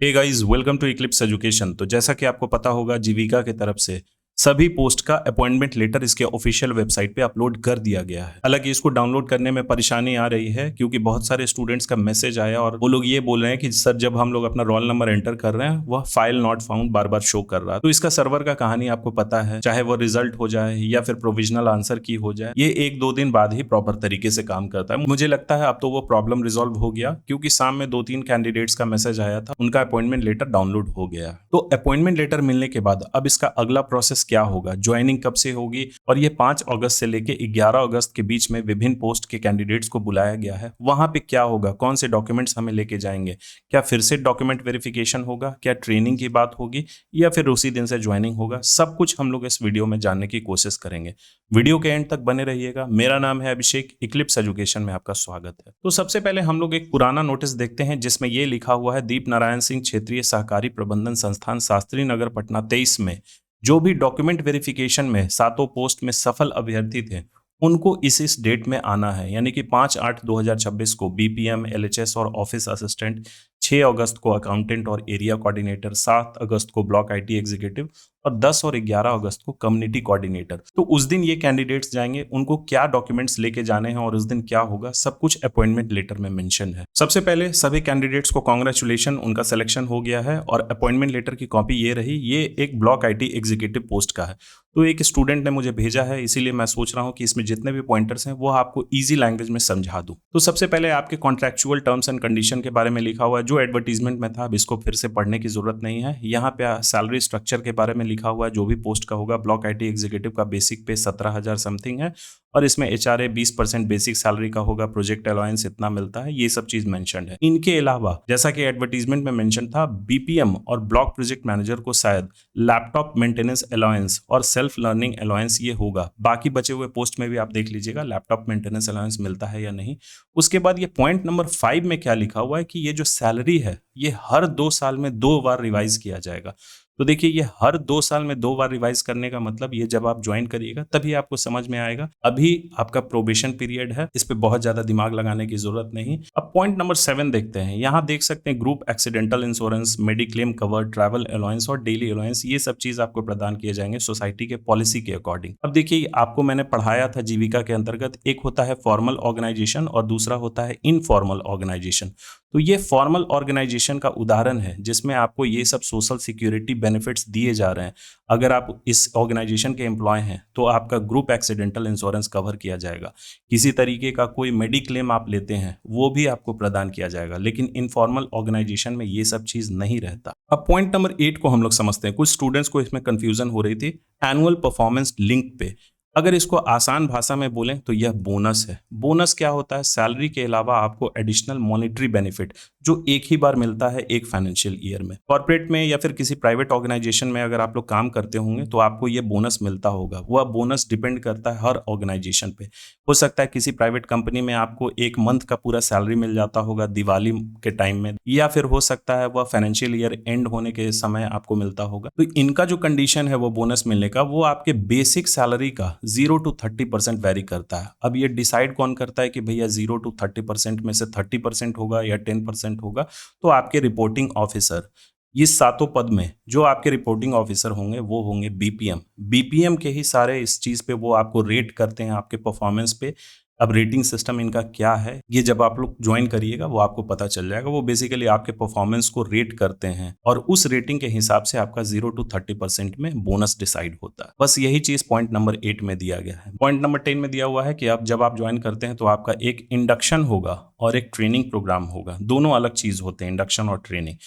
Hey guys, welcome to Eclipse education. तो जैसा कि आपको पता होगा, जीविका की तरफ से सभी पोस्ट का अपॉइंटमेंट लेटर इसके ऑफिशियल वेबसाइट पे अपलोड कर दिया गया है। हालांकि इसको डाउनलोड करने में परेशानी आ रही है क्योंकि बहुत सारे स्टूडेंट्स का मैसेज आया और वो लोग ये बोल रहे हैं कि सर, जब हम लोग अपना रोल नंबर एंटर कर रहे हैं वह file not found bar bar show कर रहा है। तो इसका सर्वर का कहानी आपको पता है, चाहे वो रिजल्ट हो जाए या फिर प्रोविजनल आंसर की हो जाए, ये 1-2 दिन बाद ही प्रॉपर तरीके से काम करता है। मुझे लगता है अब तो वो प्रॉब्लम रिजॉल्व हो गया क्योंकि शाम में 2-3 कैंडिडेट्स का मैसेज आया था, उनका अपॉइंटमेंट लेटर डाउनलोड हो गया। तो अपॉइंटमेंट लेटर मिलने के बाद अब इसका अगला प्रोसेस क्या होगा, ज्वाइनिंग कब से होगी, और ये 5 अगस्त से लेके 11 अगस्त के बीच में विभिन्न पोस्ट के कैंडिडेट्स को बुलाया गया है। वहां पे क्या होगा, कौन से डॉक्यूमेंट्स हमें लेके जाएंगे, क्या फिर से डॉक्यूमेंट वेरिफिकेशन होगा, क्या ट्रेनिंग की बात होगी या फिर उसी दिन से ज्वाइनिंग होगा, सब कुछ हम लोग इस वीडियो में जानने की कोशिश करेंगे। वीडियो के एंड तक बने रहिएगा। मेरा नाम है अभिषेक, इक्लिप्स एजुकेशन में आपका स्वागत है। तो सबसे पहले हम लोग एक पुराना नोटिस देखते हैं जिसमें यह लिखा हुआ है, दीप नारायण सिंह क्षेत्रीय सहकारी प्रबंधन संस्थान शास्त्री नगर पटना 23 में जो भी डॉक्यूमेंट वेरिफिकेशन में 7 पोस्ट में सफल अभ्यर्थी थे उनको इस डेट में आना है, यानी कि 5/8/2026 को बीपीएम, एलएचएस और ऑफिस असिस्टेंट, 6 अगस्त को अकाउंटेंट और एरिया कोऑर्डिनेटर, 7 अगस्त को ब्लॉक आईटी एग्जीक्यूटिव और 10 और 11 अगस्त को कम्युनिटी कोऑर्डिनेटर। तो उस दिन ये कैंडिडेट्स जाएंगे, उनको क्या डॉक्यूमेंट्स लेके जाने हैं और उस दिन क्या होगा, सब कुछ अपॉइंटमेंट लेटर में मेंशन है। सबसे पहले सभी कैंडिडेट्स को कांग्रेचुलेशन, उनका सिलेक्शन हो गया है और अपॉइंटमेंट लेटर की कॉपी ये रही। ये एक ब्लॉक आईटी एग्जीक्यूटिव पोस्ट का है। तो एक स्टूडेंट ने मुझे भेजा है, इसीलिए मैं सोच रहा हूँ कि इसमें जितने भी पॉइंटर्स हैं वो आपको ईजी लैंग्वेज में समझा दूं। तो सबसे पहले आपके कॉन्ट्रैक्चुअल टर्म्स एंड कंडीशन के बारे में लिखा हुआ है, जो एडवर्टीजमेंट में था। अब इसको फिर से पढ़ने की जरूरत नहीं है। यहाँ पे सैलरी स्ट्रक्चर के बारे में लिखा हुआ है, जो भी पोस्ट का होगा। ब्लॉक आईटी एग्जीक्यूटिव का बेसिक पे 17,000 समथिंग है और इसमें एचआरए 20% बेसिक सैलरी का होगा, प्रोजेक्ट अलाउंस इतना मिलता है, ये सब चीज मेंशन है। इनके अलावा जैसा कि एडवर्टीजमेंट में मेंशन था, बीपीएम और ब्लॉक प्रोजेक्ट मैनेजर को शायद लैपटॉप मेंटेनेंस अलाउंस और सेल्फ लर्निंग अलाउंस ये होगा। बाकी बचे हुए पोस्ट में भी आप देख लीजिएगा लैपटॉप मेंटेनेंस अलाउंस मिलता है या नहीं। उसके बाद ये पॉइंट नंबर 5 में क्या लिखा हुआ है कि ये जो सैलरी है ये हर 2 साल में 2 बार रिवाइज किया जाएगा। तो देखिए, ये हर 2 साल में 2 बार रिवाइज करने का मतलब ये जब आप ज्वाइन करिएगा तभी आपको समझ में आएगा। अभी आपका प्रोबेशन पीरियड है, इस पे बहुत ज्यादा दिमाग लगाने की जरूरत नहीं। अब पॉइंट नंबर 7 देखते हैं। यहाँ देख सकते हैं group accidental insurance, mediclaim cover, travel allowance और डेली अलाउंस, ये सब चीज आपको प्रदान किए जाएंगे सोसाइटी के पॉलिसी के अकॉर्डिंग। अब देखिए, आपको मैंने पढ़ाया था जीविका के अंतर्गत, एक होता है फॉर्मल ऑर्गेनाइजेशन और दूसरा होता है इनफॉर्मल ऑर्गेनाइजेशन। तो ये फॉर्मल ऑर्गेनाइजेशन का उदाहरण है जिसमें आपको ये सब सोशल सिक्योरिटी बेनिफिट्स दिए जा रहे हैं। अगर आप इस ऑर्गेनाइजेशन के एम्प्लॉय हैं तो आपका ग्रुप एक्सीडेंटल इंश्योरेंस कवर किया जाएगा। किसी तरीके का कोई मेडिक्लेम आप लेते हैं वो भी आपको प्रदान किया जाएगा, लेकिन इनफॉर्मल ऑर्गेनाइजेशन में ये सब चीज नहीं रहता। अब पॉइंट नंबर 8 को हम लोग समझते हैं। कुछ स्टूडेंट्स को इसमें कंफ्यूजन हो रही थी एनुअल परफॉर्मेंस लिंक पे। अगर इसको आसान भाषा में बोलें तो यह बोनस है। बोनस क्या होता है? सैलरी के अलावा आपको एडिशनल मॉनेटरी बेनिफिट जो एक ही बार मिलता है एक फाइनेंशियल ईयर में। कॉर्पोरेट में या फिर किसी प्राइवेट ऑर्गेनाइजेशन में अगर आप लोग काम करते होंगे तो आपको ये बोनस मिलता होगा। वह बोनस डिपेंड करता है हर ऑर्गेनाइजेशन पे। हो सकता है किसी प्राइवेट कंपनी में आपको 1 मंथ का पूरा सैलरी मिल जाता होगा दिवाली के टाइम में, या फिर हो सकता है वह फाइनेंशियल ईयर एंड होने के समय आपको मिलता होगा। तो इनका जो कंडीशन है वो बोनस मिलने का, वो आपके बेसिक सैलरी का 0 to 30% वेरी करता है। अब ये डिसाइड कौन करता है कि भैया 0 to 30% में से 30% होगा या 10% होगा? तो आपके रिपोर्टिंग ऑफिसर, इस 7 पद में जो आपके रिपोर्टिंग ऑफिसर होंगे वो होंगे बीपीएम। बीपीएम के ही सारे इस चीज पे वो आपको रेट करते हैं आपके परफॉर्मेंस पे। अब रेटिंग सिस्टम इनका क्या है ये जब आप लोग ज्वाइन करिएगा वो आपको पता चल जाएगा। वो बेसिकली आपके परफॉर्मेंस को रेट करते हैं और उस रेटिंग के हिसाब से आपका 0 to 30% में बोनस डिसाइड होता है। बस यही चीज पॉइंट नंबर 8 में दिया गया है। पॉइंट नंबर 10 में दिया हुआ है कि आप जब आप ज्वाइन करते हैं तो आपका एक इंडक्शन होगा और एक ट्रेनिंग प्रोग्राम होगा। दोनों अलग चीज होते हैं, इंडक्शन और ट्रेनिंग।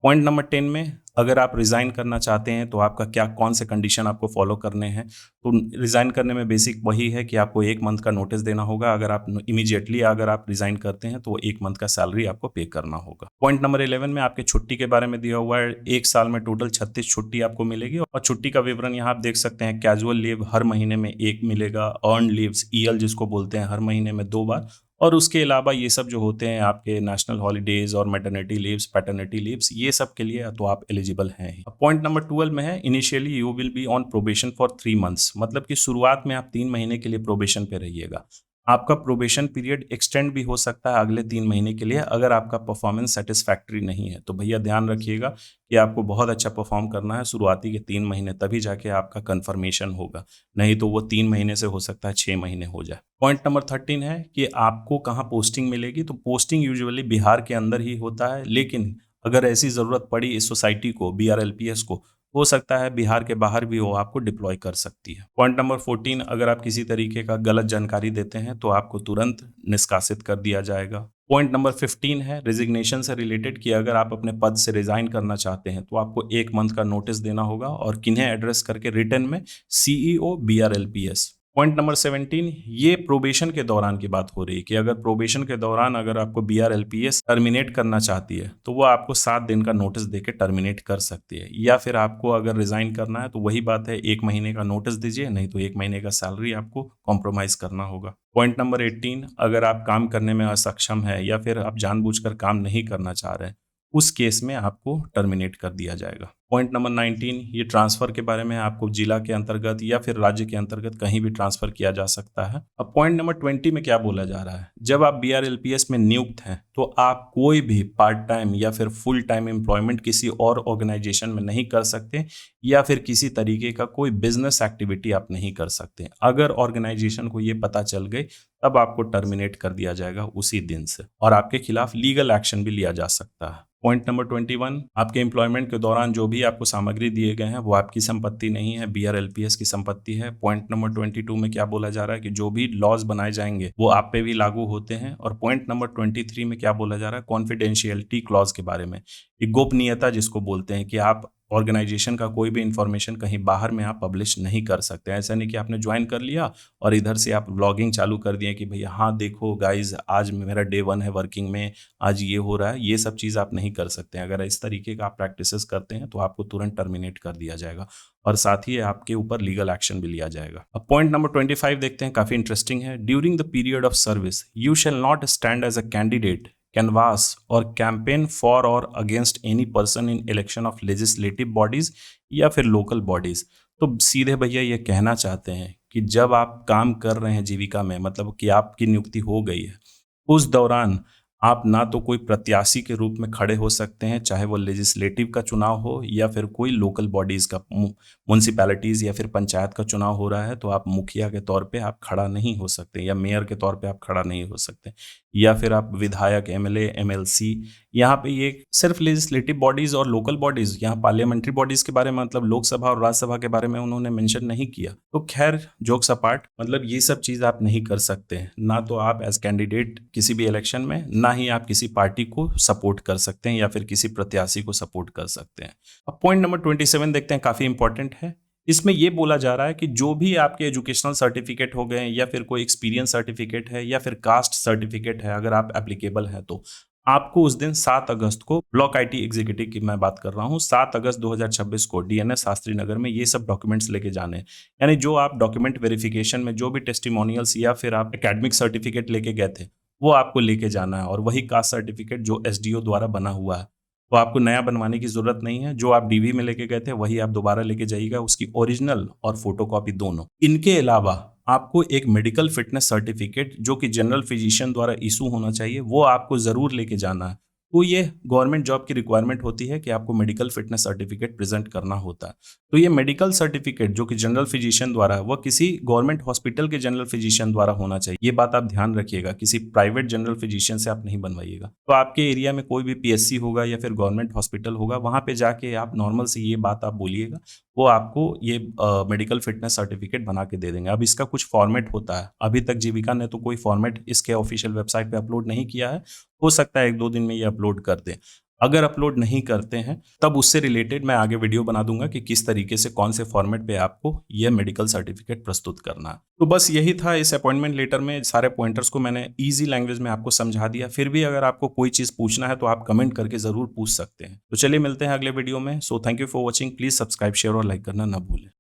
पॉइंट नंबर 10 में अगर आप रिजाइन करना चाहते हैं तो आपका क्या कौन से कंडीशन आपको फॉलो करने हैं। तो रिजाइन करने में बेसिक वही है कि आपको 1 मंथ का नोटिस देना होगा। अगर आप इमीडिएटली अगर आप रिजाइन करते हैं तो 1 मंथ का सैलरी आपको पे करना होगा। पॉइंट नंबर 11 में आपके छुट्टी के बारे में दिया हुआ है। 1 साल में टोटल 36 छुट्टी आपको मिलेगी और छुट्टी का विवरण यहाँ आप देख सकते हैं। कैजुअल लीव हर महीने में 1 मिलेगा, अर्न लीव्स ईएल जिसको बोलते हैं हर महीने में 2 बार, और उसके अलावा ये सब जो होते हैं आपके नेशनल हॉलीडेज और मैटरनिटी लीव्स, पैटर्निटी लीव्स, ये सब के लिए तो आप एलिजिबल हैं ही। पॉइंट नंबर 12 में है, initially you will be on probation for 3 months. मतलब कि शुरुआत में आप 3 महीने के लिए प्रोबेशन पे रहिएगा। आपका प्रोबेशन पीरियड एक्सटेंड भी हो सकता है अगले 3 महीने के लिए अगर आपका परफॉर्मेंस सेटिस्फैक्ट्री नहीं है। तो भैया ध्यान रखिएगा कि आपको बहुत अच्छा परफॉर्म करना है शुरुआती के 3 महीने, तभी जाके आपका कन्फर्मेशन होगा, नहीं तो वो 3 महीने से हो सकता है 6 महीने हो जाए। पॉइंट नंबर 13 है कि आपको कहाँ पोस्टिंग मिलेगी। तो पोस्टिंग यूजुअली बिहार के अंदर ही होता है, लेकिन अगर ऐसी ज़रूरत पड़ी इस सोसाइटी को, BRLPS को, हो सकता है बिहार के बाहर भी वो आपको डिप्लॉय कर सकती है। पॉइंट नंबर 14, अगर आप किसी तरीके का गलत जानकारी देते हैं तो आपको तुरंत निष्कासित कर दिया जाएगा। पॉइंट नंबर 15 है रिजिग्नेशन से रिलेटेड कि अगर आप अपने पद से रिजाइन करना चाहते हैं तो आपको 1 मंथ का नोटिस देना होगा और किन्हें एड्रेस करके, रिटर्न में CEO BRLPS। पॉइंट नंबर 17, ये प्रोबेशन के दौरान की बात हो रही है कि अगर प्रोबेशन के दौरान अगर आपको BRLPS टर्मिनेट करना चाहती है तो वो आपको 7 दिन का नोटिस देके टर्मिनेट कर सकती है, या फिर आपको अगर रिजाइन करना है तो वही बात है, 1 महीने का नोटिस दीजिए, नहीं तो 1 महीने का सैलरी आपको कॉम्प्रोमाइज करना होगा। पॉइंट नंबर 18, अगर आप काम करने में असक्षम है या फिर आप जानबूझकर काम नहीं करना चाह रहे हैं, उस केस में आपको टर्मिनेट कर दिया जाएगा। पॉइंट नंबर 19, ये ट्रांसफर के बारे में, आपको जिला के अंतर्गत या फिर राज्य के अंतर्गत कहीं भी ट्रांसफर किया जा सकता है। अब पॉइंट नंबर 20 में क्या बोला जा रहा है, जब आप BRLPS में नियुक्त हैं तो आप कोई भी पार्ट टाइम या फिर फुल टाइम एम्प्लॉयमेंट किसी और ऑर्गेनाइजेशन में नहीं कर सकते, या फिर किसी तरीके का कोई बिजनेस एक्टिविटी आप नहीं कर सकते। अगर ऑर्गेनाइजेशन को ये पता चल गई तब आपको टर्मिनेट कर दिया जाएगा उसी दिन से, और आपके खिलाफ लीगल एक्शन भी लिया जा सकता है। पॉइंट नंबर 21, आपके एम्प्लॉयमेंट के दौरान जो भी आपको सामग्री दिए गए हैं वो आपकी संपत्ति नहीं है, BRLPS की संपत्ति है। पॉइंट नंबर 22 में क्या बोला जा रहा है कि जो भी लॉज बनाए जाएंगे वो आप पे भी लागू होते हैं। और पॉइंट नंबर 23 में क्या बोला जा रहा है, कॉन्फिडेंशियलिटी क्लॉज के बारे में, गोपनीयता जिसको बोलते हैं, कि आप ऑर्गेनाइजेशन का कोई भी इंफॉर्मेशन कहीं बाहर में आप पब्लिश नहीं कर सकते। ऐसा नहीं कि आपने ज्वाइन कर लिया और इधर से आप व्लॉगिंग चालू कर दिए कि भैया हाँ देखो गाइज आज मेरा डे 1 है वर्किंग में, आज ये हो रहा है, ये सब चीज़ आप नहीं कर सकते हैं। अगर इस तरीके का आप प्रैक्टिसेस करते हैं तो आपको तुरंत टर्मिनेट कर दिया जाएगा और साथ ही आपके ऊपर लीगल एक्शन भी लिया जाएगा। अब पॉइंट नंबर 25 देखते हैं, काफी इंटरेस्टिंग है। During the period of service you shall not stand as a candidate, canvass or campaign for or against any person in election of legislative bodies या फिर local bodies। तो सीधे भैया ये कहना चाहते हैं कि जब आप काम कर रहे हैं जीविका में, मतलब कि आपकी नियुक्ति हो गई है, उस दौरान आप ना तो कोई प्रत्याशी के रूप में खड़े हो सकते हैं, चाहे वो लेजिस्लेटिव का चुनाव हो या फिर कोई लोकल बॉडीज़ का, म्यूनसिपैलिटीज़ या फिर पंचायत का चुनाव हो रहा है, तो आप मुखिया के तौर पे आप खड़ा नहीं हो सकते, या मेयर के तौर पे आप खड़ा नहीं हो सकते, या फिर आप विधायक, MLA, MLC। यहाँ पे ये सिर्फ लेजिस्लेटिव बॉडीज़ और लोकल बॉडीज़, यहाँ पार्लियामेंट्री बॉडीज़ के बारे में, मतलब लोकसभा और राज्यसभा के बारे में उन्होंने मेंशन नहीं किया। तो खैर जोक्स अपार्ट, मतलब ये सब चीज़ आप नहीं कर सकते हैं, ना तो आप एज कैंडिडेट किसी भी इलेक्शन में, ना ही आप किसी पार्टी को सपोर्ट कर सकते हैं या फिर किसी प्रत्याशी को सपोर्ट कर सकते हैं। अब पॉइंट नंबर 27 देखते हैं, काफ़ी इंपॉर्टेंट है। इसमें यह बोला जा रहा है कि जो भी आपके एजुकेशनल सर्टिफिकेट हो गए या फिर कोई एक्सपीरियंस सर्टिफिकेट है या फिर कास्ट सर्टिफिकेट है, अगर आप एप्लीकेबल हैं तो आपको उस दिन 7 अगस्त को, ब्लॉक IT एग्जीक्यूटिव की मैं बात कर रहा हूं, 7 अगस्त 2026 को DNS शास्त्री नगर में ये सब डॉक्यूमेंट्स लेके जाने हैं। यानी जो आप डॉक्यूमेंट वेरिफिकेशन में जो भी टेस्टिमोनियल्स या फिर आप एकेडमिक सर्टिफिकेट लेके गए थे वो आपको लेके जाना है, और वही कास्ट सर्टिफिकेट जो SDO द्वारा बना हुआ है, तो आपको नया बनवाने की जरूरत नहीं है। जो आप DV में लेके गए थे वही आप दोबारा लेके जाइएगा, उसकी ओरिजिनल और फोटोकॉपी दोनों। इनके अलावा आपको एक मेडिकल फिटनेस सर्टिफिकेट जो कि जनरल फिजिशियन द्वारा इशू होना चाहिए, वो आपको जरूर लेके जाना है। तो ये गवर्नमेंट जॉब की रिक्वायरमेंट होती है कि आपको मेडिकल फिटनेस सर्टिफिकेट प्रेजेंट करना होता है। तो ये मेडिकल सर्टिफिकेट जो कि जनरल फिजिशियन द्वारा, वह किसी गवर्नमेंट हॉस्पिटल के जनरल फिजिशियन द्वारा होना चाहिए। ये बात आप ध्यान रखिएगा, किसी प्राइवेट जनरल फिजिशियन से आप नहीं बनवाइएगा। तो आपके एरिया में कोई भी PSC होगा या फिर गवर्नमेंट हॉस्पिटल होगा, वहां पे जाके आप नॉर्मल से ये बात आप बोलिएगा, वो आपको ये मेडिकल फिटनेस सर्टिफिकेट बना के दे देंगे। अब इसका कुछ फॉर्मेट होता है, अभी तक जीविका ने तो कोई फॉर्मेट इसके ऑफिशियल वेबसाइट पे अपलोड नहीं किया है, हो सकता है 1-2 दिन में ये अपलोड कर दें। अगर अपलोड नहीं करते हैं तब उससे रिलेटेड मैं आगे वीडियो बना दूंगा कि किस तरीके से, कौन से फॉर्मेट पे आपको यह मेडिकल सर्टिफिकेट प्रस्तुत करना है। तो बस यही था इस अपॉइंटमेंट लेटर में, सारे पॉइंटर्स को मैंने इजी लैंग्वेज में आपको समझा दिया। फिर भी अगर आपको कोई चीज़ पूछना है तो आप कमेंट करके ज़रूर पूछ सकते हैं। तो चलिए मिलते हैं अगले वीडियो में। So thank you for watching, please subscribe, share और लाइक करना ना भूलें।